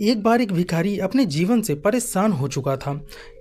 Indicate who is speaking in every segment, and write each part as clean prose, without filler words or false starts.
Speaker 1: एक बार एक भिखारी अपने जीवन से परेशान हो चुका था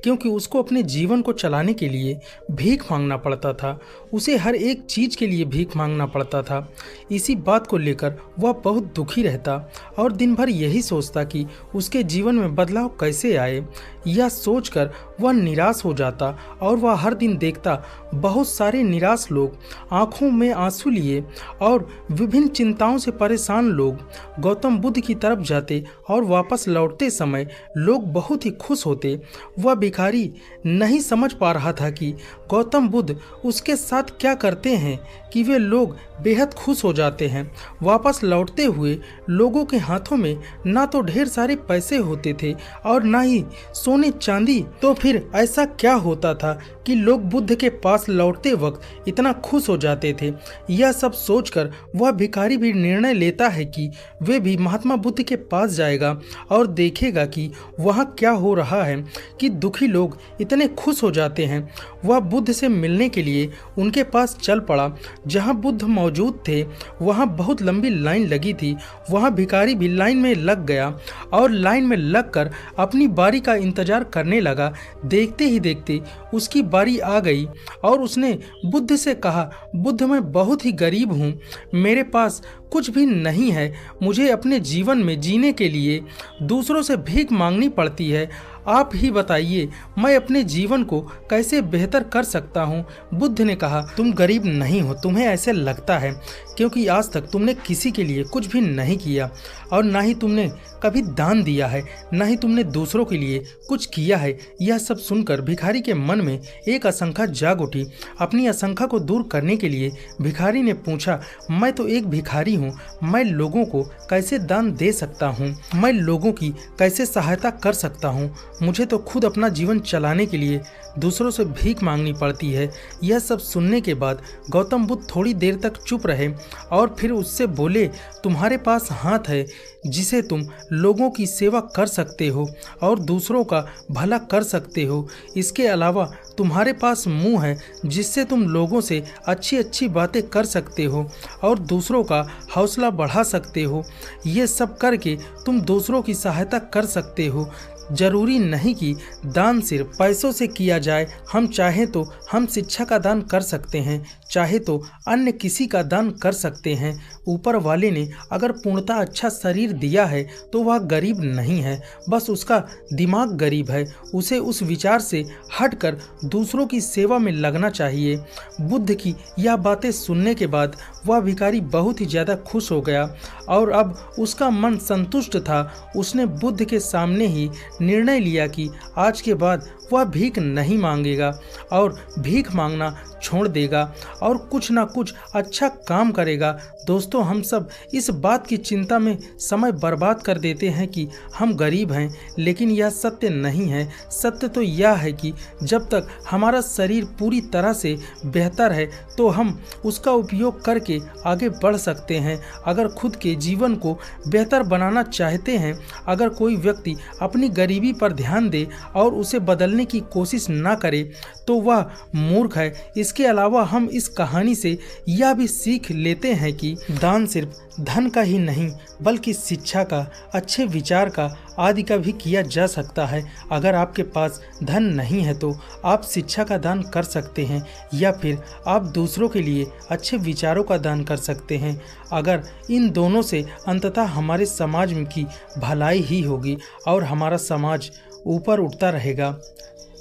Speaker 1: क्योंकि उसको अपने जीवन को चलाने के लिए भीख मांगना पड़ता था। उसे हर एक चीज़ के लिए भीख मांगना पड़ता था। इसी बात को लेकर वह बहुत दुखी रहता और दिन भर यही सोचता कि उसके जीवन में बदलाव कैसे आए। यह सोचकर वह निराश हो जाता और वह हर दिन देखता बहुत सारे निराश लोग, आंखों में आंसू लिए और विभिन्न चिंताओं से परेशान लोग गौतम बुद्ध की तरफ जाते और वापस लौटते समय लोग बहुत ही खुश होते। वह भिखारी नहीं समझ पा रहा था कि गौतम बुद्ध उसके साथ क्या करते हैं कि वे लोग बेहद खुश हो जाते हैं। वापस लौटते हुए लोगों के हाथों में ना तो ढेर सारे पैसे होते थे और ना ही सोने चांदी। तो फिर ऐसा क्या होता था कि लोग बुद्ध के पास लौटते वक्त इतना खुश हो जाते थे। यह सब सोचकर वह भिखारी भी निर्णय लेता है कि वे भी महात्मा बुद्ध के पास जाएगा और देखेगा कि वहाँ क्या हो रहा है कि दुखी लोग इतने खुश हो जाते हैं। वह बुद्ध से मिलने के लिए उनके पास चल पड़ा। जहाँ बुद्ध मौजूद थे वहाँ बहुत लंबी लाइन लगी थी। वहाँ भिखारी भी लाइन में लग गया और लाइन में लगकर अपनी बारी का इंतजार करने लगा। देखते ही देखते उसकी बारी आ गई और उसने बुद्ध से कहा, बुद्ध मैं बहुत ही गरीब हूँ, मेरे पास कुछ भी नहीं है, मुझे अपने जीवन में जीने के लिए दूसरों से भीख मांगनी पड़ती है। आप ही बताइए मैं अपने जीवन को कैसे बेहतर कर सकता हूँ। बुद्ध ने कहा, तुम गरीब नहीं हो, तुम्हें ऐसे लगता है क्योंकि आज तक तुमने किसी के लिए कुछ भी नहीं किया और ना ही तुमने कभी दान दिया है, ना ही तुमने दूसरों के लिए कुछ किया है। यह सब सुनकर भिखारी के मन में एक आशंका जाग उठी। अपनी आशंका को दूर करने के लिए भिखारी ने पूछा, मैं तो एक भिखारी हूँ, मैं लोगों को कैसे दान दे सकता हूँ, मैं लोगों की कैसे सहायता कर सकता हूँ, मुझे तो खुद अपना जीवन चलाने के लिए दूसरों से भीख मांगनी पड़ती है। यह सब सुनने के बाद गौतम बुद्ध थोड़ी देर तक चुप रहे और फिर उससे बोले, तुम्हारे पास हाथ है जिसे तुम लोगों की सेवा कर सकते हो और दूसरों का भला कर सकते हो। इसके अलावा तुम्हारे पास मुंह है जिससे तुम लोगों से अच्छी अच्छी बातें कर सकते हो और दूसरों का हौसला बढ़ा सकते हो। ये सब करके तुम दूसरों की सहायता कर सकते हो। जरूरी नहीं कि दान सिर्फ पैसों से किया जाए। हम चाहें तो हम शिक्षा का दान कर सकते हैं, चाहे तो अन्य किसी का दान कर सकते हैं। ऊपर वाले ने अगर पूर्णतः अच्छा शरीर दिया है तो वह गरीब नहीं है, बस उसका दिमाग गरीब है। उसे उस विचार से हटकर दूसरों की सेवा में लगना चाहिए। बुद्ध की यह बातें सुनने के बाद वह भिखारी बहुत ही ज़्यादा खुश हो गया और अब उसका मन संतुष्ट था। उसने बुद्ध के सामने ही निर्णय लिया कि आज के बाद वह भीख नहीं मांगेगा और भीख मांगना छोड़ देगा और कुछ ना कुछ अच्छा काम करेगा। दोस्तों, हम सब इस बात की चिंता में समय बर्बाद कर देते हैं कि हम गरीब हैं, लेकिन यह सत्य नहीं है। सत्य तो यह है कि जब तक हमारा शरीर पूरी तरह से बेहतर है तो हम उसका उपयोग करके आगे बढ़ सकते हैं। अगर खुद के जीवन को बेहतर बनाना चाहते हैं, अगर कोई व्यक्ति अपनी गरीबी पर ध्यान दे और उसे बदलने की कोशिश ना करे तो वह मूर्ख है। इसके अलावा हम इस कहानी से यह भी सीख लेते हैं कि दान सिर्फ धन का ही नहीं बल्कि शिक्षा का, अच्छे विचार का, आदि का भी किया जा सकता है। अगर आपके पास धन नहीं है तो आप शिक्षा का दान कर सकते हैं या फिर आप दूसरों के लिए अच्छे विचारों का दान कर सकते हैं। अगर इन दोनों से अंततः हमारे समाज की भलाई ही होगी और हमारा समाज ऊपर उठता रहेगा।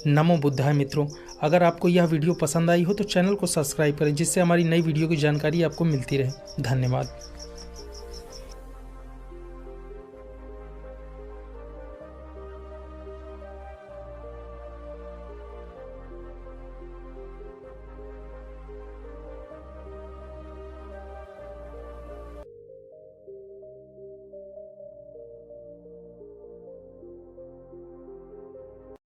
Speaker 1: नमो बुद्धाय मित्रों, अगर आपको यह वीडियो पसंद आई हो तो चैनल को सब्सक्राइब करें जिससे हमारी नई वीडियो की जानकारी आपको मिलती रहे। धन्यवाद।